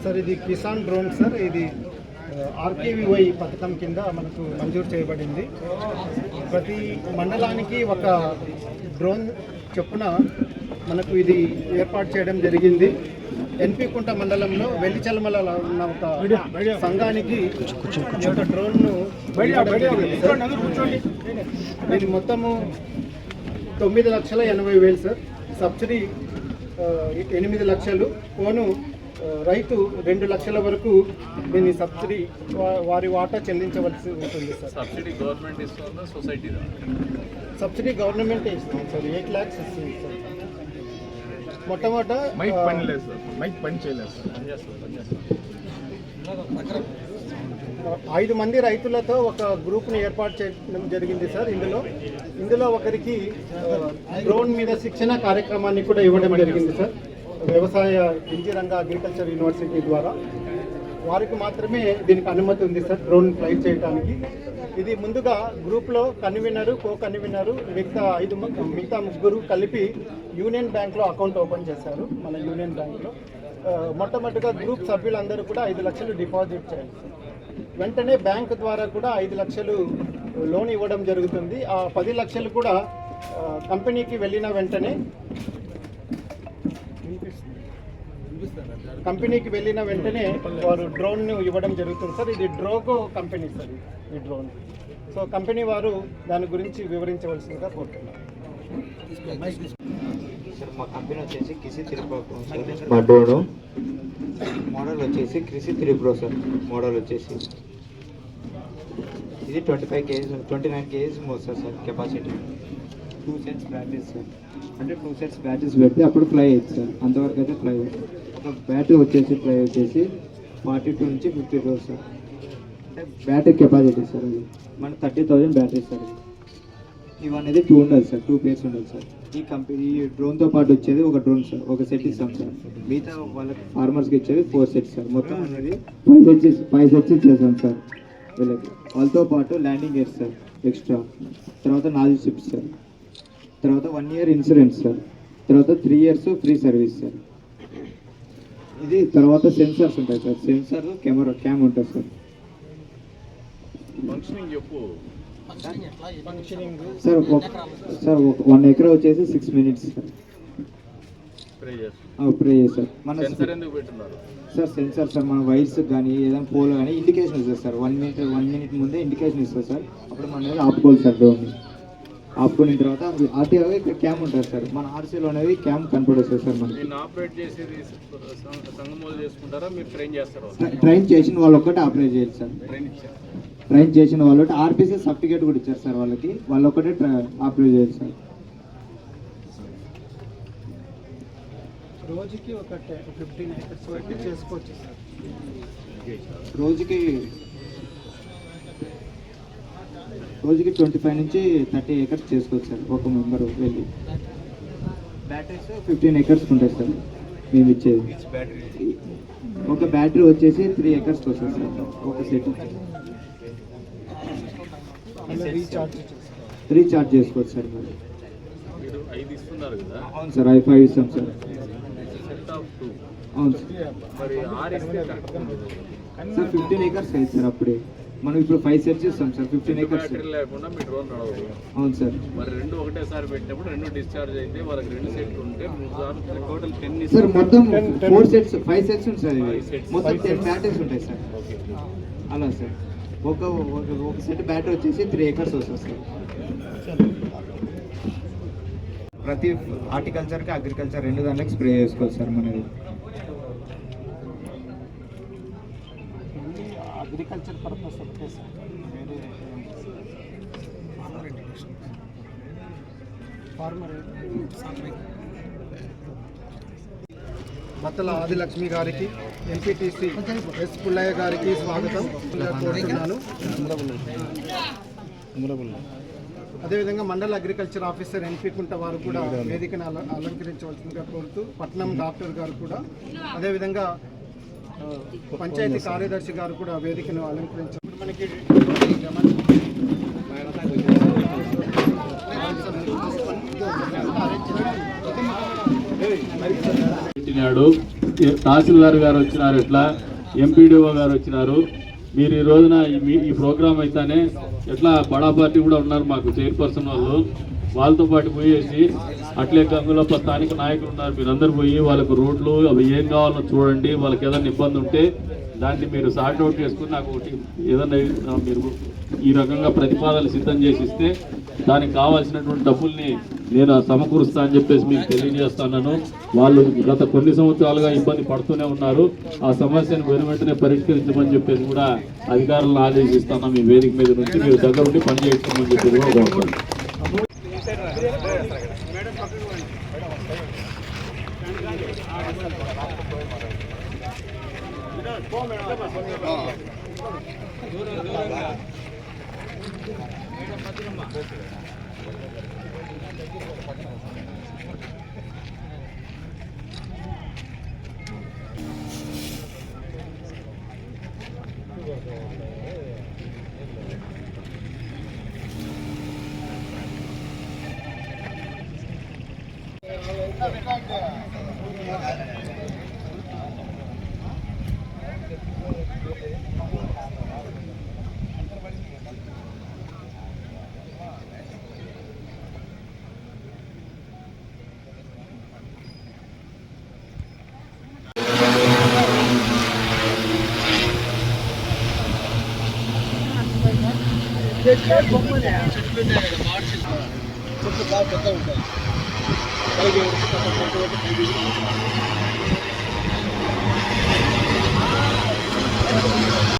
Sir ఇది Kisan drone sir, ఇది RKVY పథకం కింద మనకు మంజూరు చేయబడింది. ప్రతి మండలానికి ఒక డ్రోన్ చొప్పున మనకు ఇది ఏర్పాటు చేయడం జరిగింది. ఎన్పి కుంట మండలంలో వెల్లిచలమల ఉన్న ఒక సంఘానికి ఒక డ్రోన్ను ఇది మొత్తము 9,80,000 సార్. సబ్సిడీ 8 లక్షలు, పోను రైతు 2 లక్షల వరకు దీన్ని సబ్సిడీ వారి వాటా చెల్లించవలసి ఉంటుంది సార్. సబ్సిడీ గవర్నమెంట్ ఇస్తుందా, సొసైటీ? సబ్సిడీ గవర్నమెంటే ఇస్తుంది సార్. 8 lakhs ఇస్తుంది సార్. మొట్టమొదట మైక్ పని లేదు సార్, మైక్ పని చేయలేదు సార్. 5 మంది రైతులతో ఒక గ్రూప్ని ఏర్పాటు చేయడం జరిగింది సార్. ఇందులో ఒకరికి డ్రోన్ మీద శిక్షణ కార్యక్రమాన్ని కూడా ఇవ్వడం జరిగింది సార్. వ్యవసాయ ఇంజనీరింగ్ అగ్రికల్చర్ యూనివర్సిటీ ద్వారా వారికి మాత్రమే దీనికి అనుమతి ఉంది సార్, డ్రోన్ ఫ్లై చేయడానికి. ఇది ముందుగా గ్రూప్లో కన్వీనరు, కో కన్వీనరు, మిగతా ముగ్గురు కలిపి యూనియన్ బ్యాంక్లో అకౌంట్ ఓపెన్ చేశారు. మన యూనియన్ బ్యాంక్లో మొట్టమొదటిగా గ్రూప్ సభ్యులందరూ కూడా 5 లక్షలు డిపాజిట్ చేయాలి సార్. వెంటనే బ్యాంక్ ద్వారా కూడా 5 లక్షలు లోన్ ఇవ్వడం జరుగుతుంది. ఆ 10 లక్షలు కూడా కంపెనీకి వెళ్ళిన వెంటనే వారు డ్రోన్ను ఇవ్వడం జరుగుతుంది సార్. ఇది డ్రోగో కంపెనీ సార్ ఈ డ్రోన్. సో కంపెనీ వారు దాని గురించి వివరించవలసిందిగా కోరుతున్నారు. సార్ మా కంపెనీ వచ్చేసి కిసి త్రిప్రో సార్. మా డ్రోను మోడల్ వచ్చేసి క్రిసి త్రిప్రో సార్. మోడల్ వచ్చేసి ఇది 29 kgs మోస్తారు sir. Capacity 2 sets batteries sir. అంటే 2 sets బ్యాటరీస్ పెడితే అప్పుడు ఫ్లై అవుతుంది సార్. అంతవరకు అయితే ఫ్లై అవుతుంది. ఒక బ్యాటరీ వచ్చేసి ఫ్లై వచ్చేసి 42 నుంచి 50 రోజు సార్. అంటే బ్యాటరీ కెపాసిటీ సార్ అది మన 30,000 బ్యాటరీస్ సార్. ఇవన్నీ 2 ఉండాలి సార్, 2 pairs ఉండాలి సార్. ఈ డ్రోన్తో పాటు వచ్చేది ఒక డ్రోన్ సార్, ఒక సెట్ ఇస్తాం సార్. మిగతా వాళ్ళకి ఫార్మర్స్కి ఇచ్చేది 4 sets సార్. మొత్తం అనేది 5 sets ఇచ్చేసాం సార్ వీళ్ళకి. వాళ్ళతో పాటు ల్యాండింగ్ గేర్ సార్ ఎక్స్ట్రా, తర్వాత 4 షిప్స్ సార్, తర్వాత 1 year ఇన్సూరెన్స్ సార్, తర్వాత 3 years ఫ్రీ సర్వీస్ సార్. ఇది తర్వాత సెన్సార్స్ ఉంటాయి సార్. సెన్సార్ క్యామ్ ఉంటుంది సార్. ఫంక్షనింగ్ చెప్పు సార్. 1 acre వచ్చేసి 6 minutes సార్. స్ప్రే చేస్తారు. మన సెన్సార్ ఎందుకు పెట్టున్నారు సార్? సెన్సార్ సార్ మన వైర్స్ కానీ ఏదైనా పోల్ కానీ ఇండికేషన్ ఇస్తుంది సార్. 1 minute ముందే ఇండికేషన్ ఇస్తుంది సార్. అప్పుడు మన మీద ఆపుకోవాలి సార్. డ్రోన్ని ఆపుకున్న తర్వాత ఆర్టీఓ ఇక్కడ క్యామ్ ఉంటుంది సార్. మన ఆర్సీలో అనేది క్యామ్ కనపడుతుంది సార్. మనకి ఆపరేట్ చేసేది సంగమోలు చేసుకుంటారా, మీరు ట్రైన్ చేస్తారా? ట్రైన్ చేసిన వాళ్ళు ఒక్కటే ఆపరేట్ చేయాలి సార్. ట్రైన్ చేసిన వాళ్ళు ఆర్పీసీ సర్టిఫికేట్ కూడా ఇచ్చారు సార్ వాళ్ళకి. వాళ్ళు ఒక్కటే ఆపరేట్ చేయాలి సార్. రోజుకి ఒక 15 acres వరకు చేసుకోవచ్చు సార్. రోజుకి 25 నుంచి 30 acres చేసుకోవచ్చు సార్ ఒక మెంబర్ వెళ్ళి. బ్యాటరీస్ 15 acres ఉంటాయి సార్ మేము ఇచ్చేది. ఒక బ్యాటరీ వచ్చేసి 3 acres వస్తుంది సార్ ఒక సెట్. రీఛార్జ్ చేసుకోవచ్చు సార్. మీరు 5 ఇస్తున్నారు కదా? అవును సార్, 5 ఇస్తాం సార్. అవును సార్. మరి 6 ఇస్తే కరెక్ట్ సార్ 15 acres అయింది సార్. అప్పుడే మనం ఇప్పుడు 5 sets ఇస్తాం సార్. 15 acres లేకుండా మీ డ్రోన్ నడవదు. అవును సార్. మరి 2 ఒకటేసారి పెట్టినప్పుడు 2 డిశ్చార్జ్ అయితే వాళ్ళకి 2 సెట్లు ఉంటే 3 సార్లు టోటల్ 10 సార్. మొత్తం 4 sets 5 sets ఉంటుంది సార్. మొత్తం 10 బ్యాటరీస్ ఉంటాయి సార్. అలా సార్. ఒక సెట్ బ్యాటరీ వచ్చేసి 3 acres వస్తుంది సార్. ప్రతి హార్టికల్చర్కి అగ్రికల్చర్ 2 దాంట్లోకి స్ప్రే చేసుకోవచ్చు సార్ మనది. అగ్రికల్చర్ పర్పస్ ఒకటే సార్. బత్తల ఆదిలక్ష్మి గారికి, ఎంపీటీసీ ఎస్ పుల్లయ్య గారికి స్వాగతం కోరుతున్నాను. అదేవిధంగా మండల అగ్రికల్చర్ ఆఫీసర్ ఎన్పి కుంట వారు కూడా వేదికను అలంకరించవలసిందిగా కోరుతూ, పట్నం డాక్టర్ గారు కూడా, అదేవిధంగా పంచాయతీ కార్యదర్శి గారు కూడా వేదికను అలంకరించారు. మనకి పెట్టినాడు. తహసీల్దార్ గారు వచ్చినారు, ఎట్లా ఎంపీడీఓ గారు వచ్చినారు. మీరు ఈ రోజున ఈ ప్రోగ్రామ్ అయితేనే ఎట్లా బడా పార్టీ కూడా ఉన్నారు మాకు చైర్పర్సన్ వాళ్ళతో పాటు పోయేసి అట్లే గంగులప్ప స్థానిక నాయకులు ఉన్నారు, మీరందరూ పోయి వాళ్ళకు రోడ్లు అవి ఏం కావాలో చూడండి, వాళ్ళకి ఏదైనా ఇబ్బంది ఉంటే దాన్ని మీరు సార్ట్ అవుట్ చేసుకుని నాకు ఒకటి ఏదైనా మీరు ఈ రకంగా ప్రతిపాదనలు సిద్ధం చేసి ఇస్తే దానికి కావాల్సినటువంటి డబ్బుల్ని నేను సమకూరుస్తా అని చెప్పేసి మీకు తెలియజేస్తున్నాను. వాళ్ళు గత కొన్ని సంవత్సరాలుగా ఇబ్బంది పడుతూనే ఉన్నారు. ఆ సమస్యను వెంటనే పరిష్కరించమని చెప్పేసి కూడా అధికారులను ఆదేశిస్తున్నాం. మీ వేదిక మీద నుంచి మీరు దగ్గర ఉండి పని చేయించమని చెప్పేసి కూడా కోరుతున్నాను. చెట్లు బాగా పెద్ద ఉంటాయి.